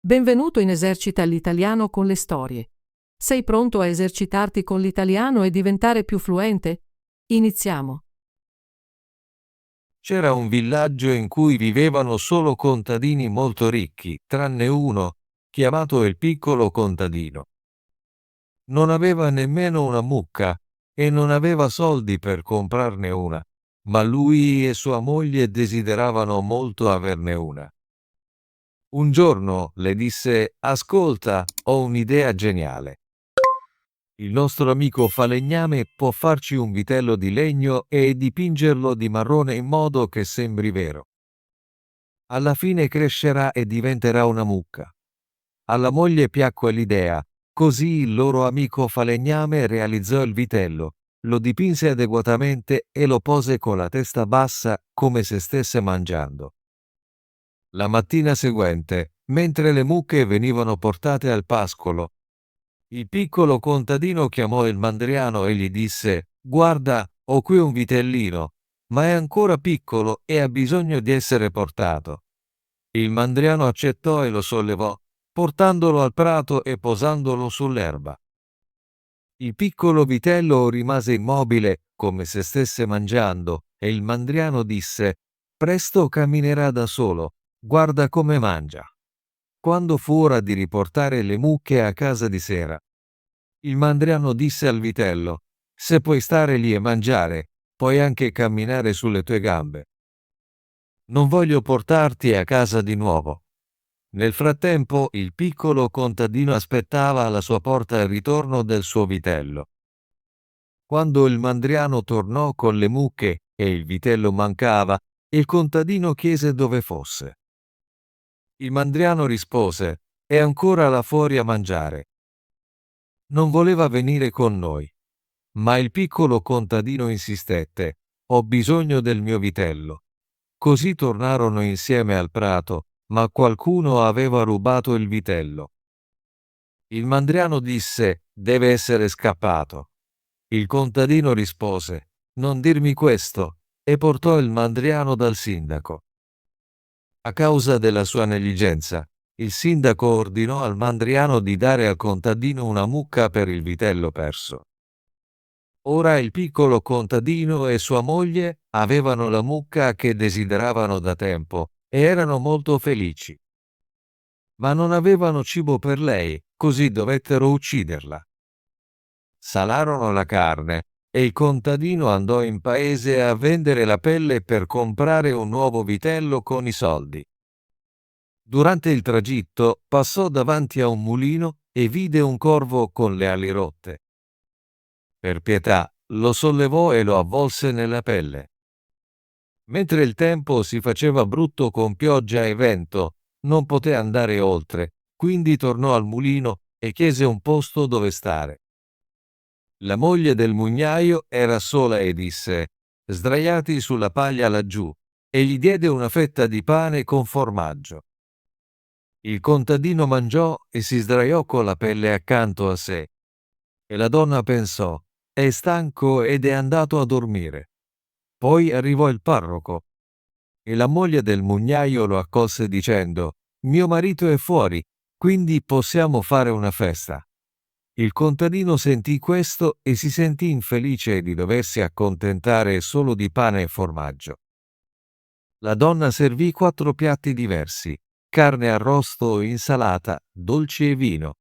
Benvenuto in Esercita l'italiano con le storie. Sei pronto a esercitarti con l'italiano e diventare più fluente? Iniziamo. C'era un villaggio in cui vivevano solo contadini molto ricchi, tranne uno, chiamato il piccolo contadino. Non aveva nemmeno una mucca e non aveva soldi per comprarne una, ma lui e sua moglie desideravano molto averne una. Un giorno le disse: "Ascolta, ho un'idea geniale. Il nostro amico falegname può farci un vitello di legno e dipingerlo di marrone in modo che sembri vero. Alla fine crescerà e diventerà una mucca." Alla moglie piacque l'idea, così il loro amico falegname realizzò il vitello, lo dipinse adeguatamente e lo pose con la testa bassa come se stesse mangiando. La mattina seguente, mentre le mucche venivano portate al pascolo, il piccolo contadino chiamò il mandriano e gli disse: "Guarda, ho qui un vitellino, ma è ancora piccolo e ha bisogno di essere portato." Il mandriano accettò e lo sollevò, portandolo al prato e posandolo sull'erba. Il piccolo vitello rimase immobile, come se stesse mangiando, e il mandriano disse: "Presto camminerà da solo, guarda come mangia." Quando fu ora di riportare le mucche a casa di sera, il mandriano disse al vitello: "Se puoi stare lì e mangiare, puoi anche camminare sulle tue gambe. Non voglio portarti a casa di nuovo." Nel frattempo, il piccolo contadino aspettava alla sua porta il ritorno del suo vitello. Quando il mandriano tornò con le mucche e il vitello mancava, il contadino chiese dove fosse. Il mandriano rispose: "È ancora là fuori a mangiare." Non voleva venire con noi. Ma il piccolo contadino insistette: "Ho bisogno del mio vitello." Così tornarono insieme al prato, ma qualcuno aveva rubato il vitello. Il mandriano disse: "Deve essere scappato." Il contadino rispose: "Non dirmi questo", e portò il mandriano dal sindaco. A causa della sua negligenza, il sindaco ordinò al mandriano di dare al contadino una mucca per il vitello perso. Ora il piccolo contadino e sua moglie avevano la mucca che desideravano da tempo e erano molto felici. Ma non avevano cibo per lei, così dovettero ucciderla. Salarono la carne e il contadino andò in paese a vendere la pelle per comprare un nuovo vitello con i soldi. Durante il tragitto passò davanti a un mulino e vide un corvo con le ali rotte. Per pietà, lo sollevò e lo avvolse nella pelle. Mentre il tempo si faceva brutto con pioggia e vento, non poté andare oltre, quindi tornò al mulino e chiese un posto dove stare. La moglie del mugnaio era sola e disse: "Sdraiati sulla paglia laggiù", e gli diede una fetta di pane con formaggio. Il contadino mangiò e si sdraiò con la pelle accanto a sé. E la donna pensò: "È stanco ed è andato a dormire." Poi arrivò il parroco e la moglie del mugnaio lo accolse dicendo: "Mio marito è fuori, quindi possiamo fare una festa." Il contadino sentì questo e si sentì infelice di doversi accontentare solo di pane e formaggio. La donna servì 4 piatti diversi: carne arrosto, insalata, dolci e vino.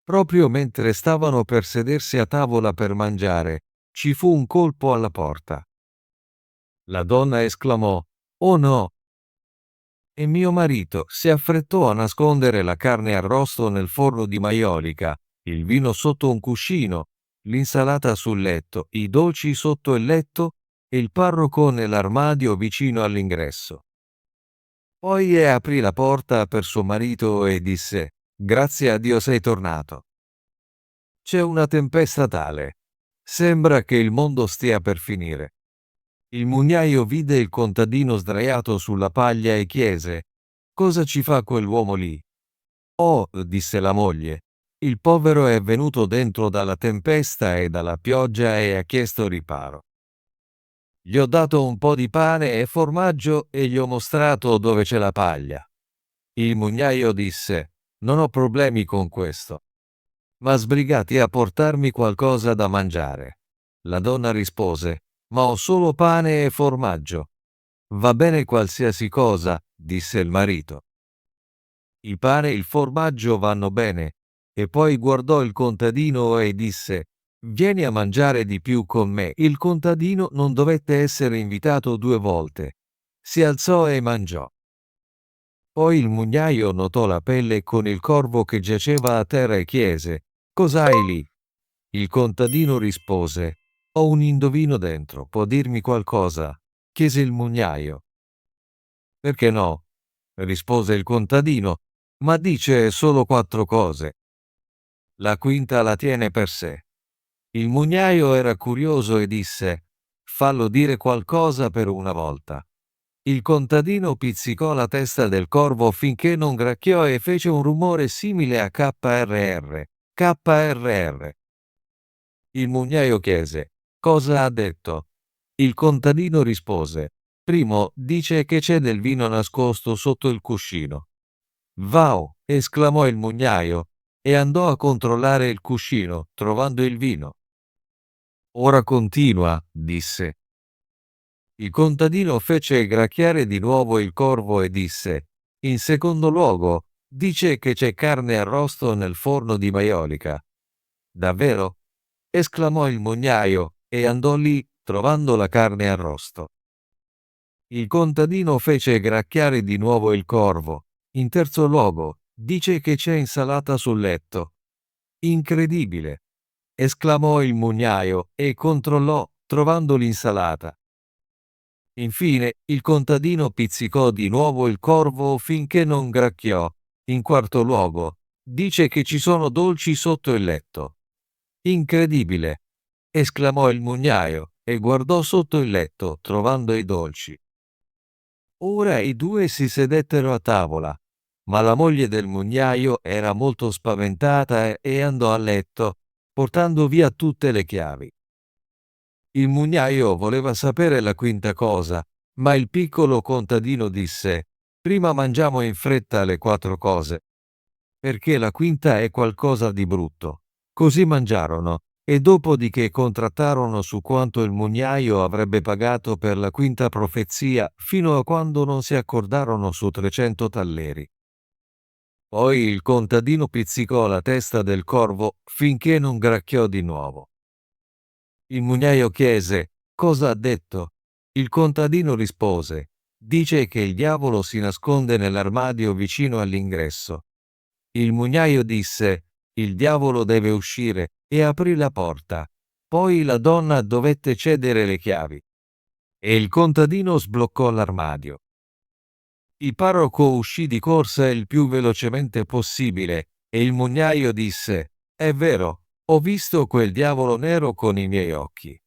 Proprio mentre stavano per sedersi a tavola per mangiare, ci fu un colpo alla porta. La donna esclamò: "Oh no!" E mio marito si affrettò a nascondere la carne arrosto nel forno di maiolica, il vino sotto un cuscino, l'insalata sul letto, i dolci sotto il letto e il parroco nell'armadio vicino all'ingresso. Poi aprì la porta per suo marito e disse: "Grazie a Dio sei tornato. C'è una tempesta tale. Sembra che il mondo stia per finire." Il mugnaio vide il contadino sdraiato sulla paglia e chiese: "Cosa ci fa quell'uomo lì?" "Oh", disse la moglie, "il povero è venuto dentro dalla tempesta e dalla pioggia e ha chiesto riparo. Gli ho dato un po' di pane e formaggio e gli ho mostrato dove c'è la paglia." Il mugnaio disse: non ho problemi con questo. Ma sbrigati a portarmi qualcosa da mangiare. La donna rispose: ma ho solo pane e formaggio. Va bene qualsiasi cosa, disse il marito. Il pane e il formaggio vanno bene. E poi guardò il contadino e disse: vieni a mangiare di più con me. Il contadino non dovette essere invitato 2 volte. Si alzò e mangiò. Poi il mugnaio notò la pelle con il corvo che giaceva a terra e chiese: cos'hai lì? Il contadino rispose: ho un indovino dentro, può dirmi qualcosa? Chiese il mugnaio. Perché no? Rispose il contadino, ma dice solo 4 cose. La quinta la tiene per sé. Il mugnaio era curioso e disse: fallo dire qualcosa per una volta. Il contadino pizzicò la testa del corvo finché non gracchiò e fece un rumore simile a KRR. KRR. Il mugnaio chiese: cosa ha detto? Il contadino rispose: primo, dice che c'è del vino nascosto sotto il cuscino. Vau! Esclamò il mugnaio, e andò a controllare il cuscino, trovando il vino. Ora continua, disse. Il contadino fece gracchiare di nuovo il corvo e disse: in secondo luogo, dice che c'è carne arrosto nel forno di maiolica. Davvero? Esclamò il mugnaio, e andò lì, trovando la carne arrosto. Il contadino fece gracchiare di nuovo il corvo. In terzo luogo, dice che c'è insalata sul letto. Incredibile! Esclamò il mugnaio, e controllò, trovando l'insalata. Infine, il contadino pizzicò di nuovo il corvo finché non gracchiò. In quarto luogo, dice che ci sono dolci sotto il letto. Incredibile! Esclamò il mugnaio, e guardò sotto il letto, trovando i dolci. Ora i 2 si sedettero a tavola, ma la moglie del mugnaio era molto spaventata e andò a letto, portando via tutte le chiavi. Il mugnaio voleva sapere la quinta cosa, ma il piccolo contadino disse: prima mangiamo in fretta le 4 cose, perché la quinta è qualcosa di brutto. Così mangiarono, e dopodiché contrattarono su quanto il mugnaio avrebbe pagato per la quinta profezia, fino a quando non si accordarono su 300 talleri. Poi il contadino pizzicò la testa del corvo finché non gracchiò di nuovo. Il mugnaio chiese: cosa ha detto? Il contadino rispose: dice che il diavolo si nasconde nell'armadio vicino all'ingresso. Il mugnaio disse: il diavolo deve uscire, e aprì la porta. Poi la donna dovette cedere le chiavi. E il contadino sbloccò l'armadio. Il parroco uscì di corsa il più velocemente possibile, e il mugnaio disse: è vero, ho visto quel diavolo nero con i miei occhi.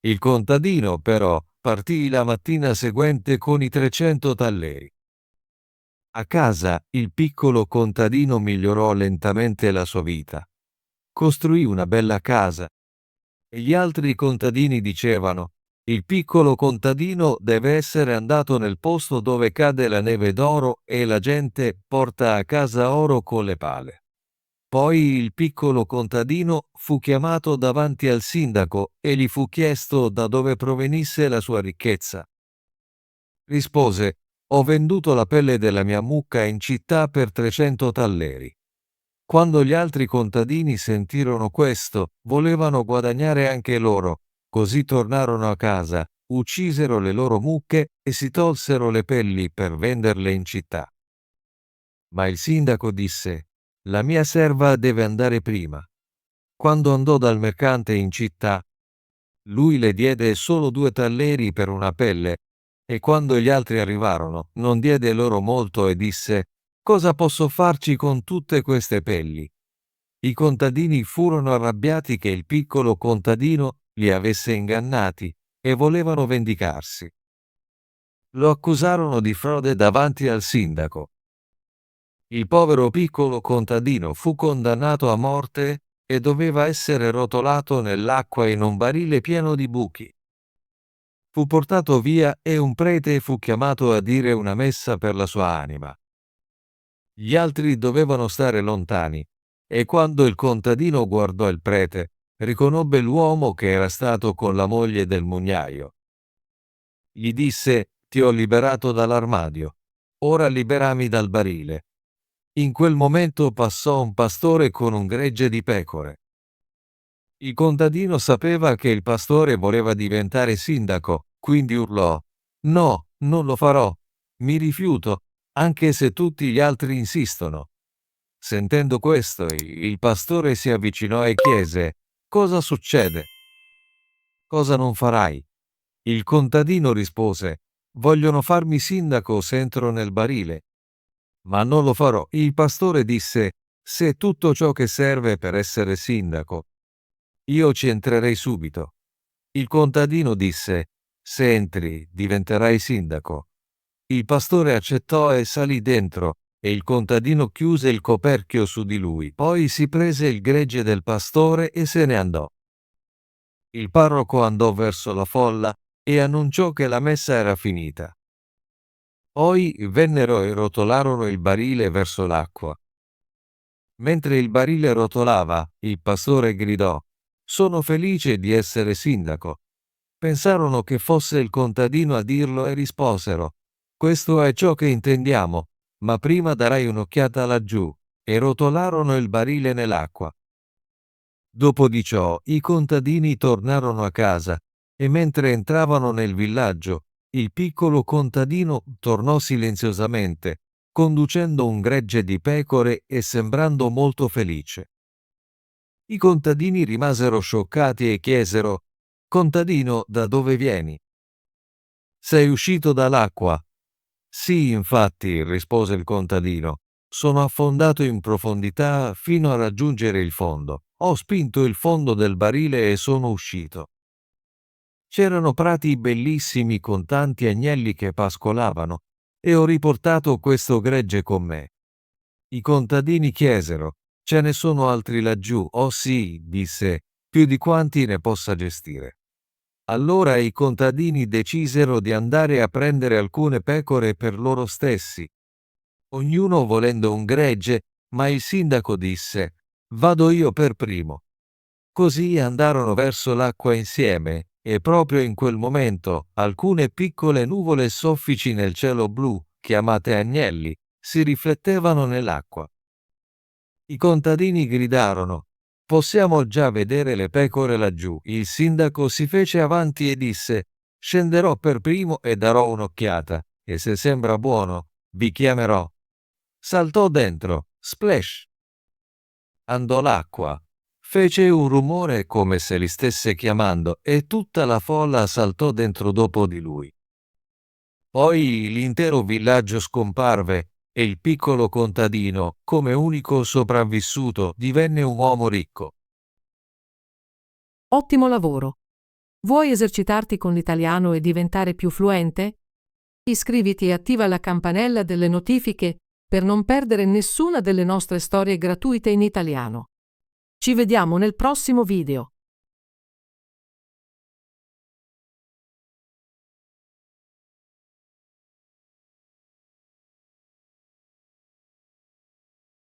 Il contadino, però, partì la mattina seguente con i 300 talleri. A casa, il piccolo contadino migliorò lentamente la sua vita. Costruì una bella casa. E gli altri contadini dicevano: il piccolo contadino deve essere andato nel posto dove cade la neve d'oro e la gente porta a casa oro con le pale. Poi il piccolo contadino fu chiamato davanti al sindaco e gli fu chiesto da dove provenisse la sua ricchezza. Rispose: ho venduto la pelle della mia mucca in città per 300 talleri. Quando gli altri contadini sentirono questo, volevano guadagnare anche loro, così tornarono a casa, uccisero le loro mucche e si tolsero le pelli per venderle in città. Ma il sindaco disse: la mia serva deve andare prima. Quando andò dal mercante in città, lui le diede solo 2 talleri per una pelle, e quando gli altri arrivarono, non diede loro molto e disse: cosa posso farci con tutte queste pelli? I contadini furono arrabbiati che il piccolo contadino li avesse ingannati e volevano vendicarsi. Lo accusarono di frode davanti al sindaco. Il povero piccolo contadino fu condannato a morte e doveva essere rotolato nell'acqua in un barile pieno di buchi. Fu portato via e un prete fu chiamato a dire una messa per la sua anima. Gli altri dovevano stare lontani, e quando il contadino guardò il prete, riconobbe l'uomo che era stato con la moglie del mugnaio. Gli disse: «Ti ho liberato dall'armadio. Ora liberami dal barile». In quel momento passò un pastore con un gregge di pecore. Il contadino sapeva che il pastore voleva diventare sindaco, quindi urlò: «No, non lo farò. Mi rifiuto, anche se tutti gli altri insistono». Sentendo questo, il pastore si avvicinò e chiese: «Cosa succede? Cosa non farai?» Il contadino rispose: «Vogliono farmi sindaco se entro nel barile». «Ma non lo farò». Il pastore disse: «Se è tutto ciò che serve per essere sindaco, io ci entrerei subito». Il contadino disse: «Se entri, diventerai sindaco». Il pastore accettò e salì dentro, e il contadino chiuse il coperchio su di lui. Poi si prese il gregge del pastore e se ne andò. Il parroco andò verso la folla e annunciò che la messa era finita. Poi vennero e rotolarono il barile verso l'acqua. Mentre il barile rotolava, il pastore gridò: «Sono felice di essere sindaco». Pensarono che fosse il contadino a dirlo e risposero: «Questo è ciò che intendiamo, ma prima darai un'occhiata laggiù», e rotolarono il barile nell'acqua. Dopo di ciò, i contadini tornarono a casa, e mentre entravano nel villaggio, il piccolo contadino tornò silenziosamente, conducendo un gregge di pecore e sembrando molto felice. I contadini rimasero scioccati e chiesero: «Contadino, da dove vieni?» «Sei uscito dall'acqua?» «Sì, infatti», rispose il contadino. «Sono affondato in profondità fino a raggiungere il fondo. Ho spinto il fondo del barile e sono uscito. C'erano prati bellissimi con tanti agnelli che pascolavano, e ho riportato questo gregge con me». I contadini chiesero: «Ce ne sono altri laggiù?» «Oh sì», disse, «più di quanti ne possa gestire». Allora i contadini decisero di andare a prendere alcune pecore per loro stessi, ognuno volendo un gregge, ma il sindaco disse: «Vado io per primo». Così andarono verso l'acqua insieme, e proprio in quel momento alcune piccole nuvole soffici nel cielo blu, chiamate agnelli, si riflettevano nell'acqua. I contadini gridarono: «Possiamo già vedere le pecore laggiù». Il sindaco si fece avanti e disse: «Scenderò per primo e darò un'occhiata, e se sembra buono, vi chiamerò». Saltò dentro, splash! Andò l'acqua. Fece un rumore come se li stesse chiamando, e tutta la folla saltò dentro dopo di lui. Poi l'intero villaggio scomparve, e il piccolo contadino, come unico sopravvissuto, divenne un uomo ricco. Ottimo lavoro! Vuoi esercitarti con l'italiano e diventare più fluente? Iscriviti e attiva la campanella delle notifiche per non perdere nessuna delle nostre storie gratuite in italiano. Ci vediamo nel prossimo video.